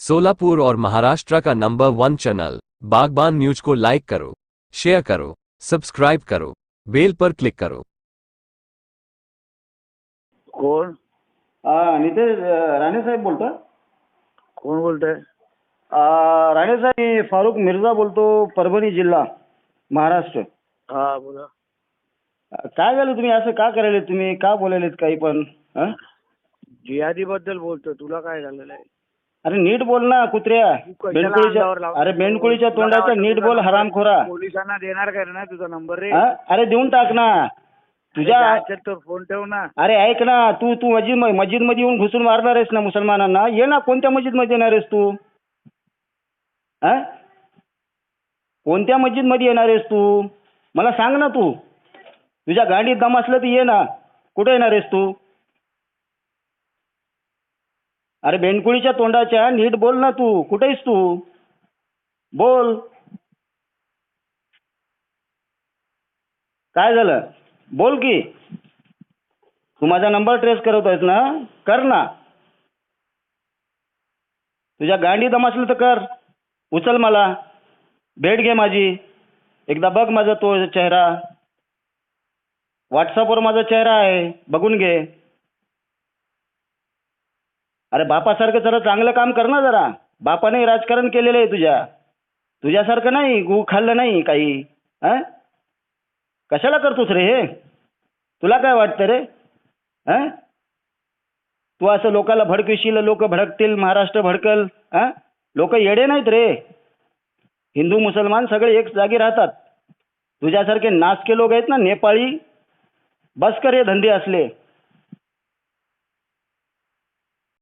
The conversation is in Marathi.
सोलापुर और महाराष्ट्र का नंबर 1 चैनल बागबान न्यूज को लाइक करो, शेयर करो, सब्सक्राइब करो, बेल पर क्लिक करो। कोण नितेश राणे साहेब बोलता? कोण बोलतोय? राणे साहेब, मी फारुख मिर्झा बोलतो, परभणी जिल्हा, महाराष्ट्र. हा बोला. काय झालं, तुम्ही असं का करायले? तुम्ही का बोलायलेत काही पण? जिहादी बद्दल बोलतो. तुला काय झालेलं आहे? अरे नीट बोल ना कुत्र्या. तू कशाला अंगावर बेंडकुळीच्या लावतो? अरे बेंडकुळीच्या तुला काय तोंडाचा वाटतं नीट तुझा बोल, नंबर हरामखोरा. पोलिसांना देणार काय ना तुझा नंबर रे? अरे देऊन टाक ना तुझ्या. जायचं तर फोन ठेव ना. अरे ऐक ना, तू तू मस्जिद मध्ये येऊन घुसून मारणार आहेस ना मुसलमानांना? ये ना, कोणत्या मस्जिद मध्ये येणार आहेस तू? कोणत्या मस्जिद मध्ये येणार आहेस तू? मला सांग ना. तू तुझ्या गाडीत दम असलं तर ये ना. कुठे येणार आहेस तू? अरे बेंडकुळीच्या तोंडाच्या नीट बोल ना. तू कुठे आहेस? तू बोल. काय झालं? बोल की. तू माझा नंबर ट्रेस करत आहेस ना? कर ना. तुझ्या गांडी दम असलं तर कर. उचल, मला भेट घे माझी. एकदा बघ माझा तो चेहरा. व्हॉट्सअपवर माझा चेहरा आहे, बघून घे. अरे बापासारखं जरा चांगलं काम कर ना जरा. बापाने राजकारण केलेलं आहे तुझ्यासारखं नाही. गु खाल्लं नाही काही. कशाला करतोस रे हे? तुला काय वाटतं रे? तू असं लोकाला भडकविशील, लोक भडकतील, महाराष्ट्र भडकल. लोक येडे नाहीत रे. हिंदू मुसलमान सगळे एक जागी राहतात. तुझ्यासारखे नासके लोक आहेत ना, नेपाळी. बस कर हे धंदे असले.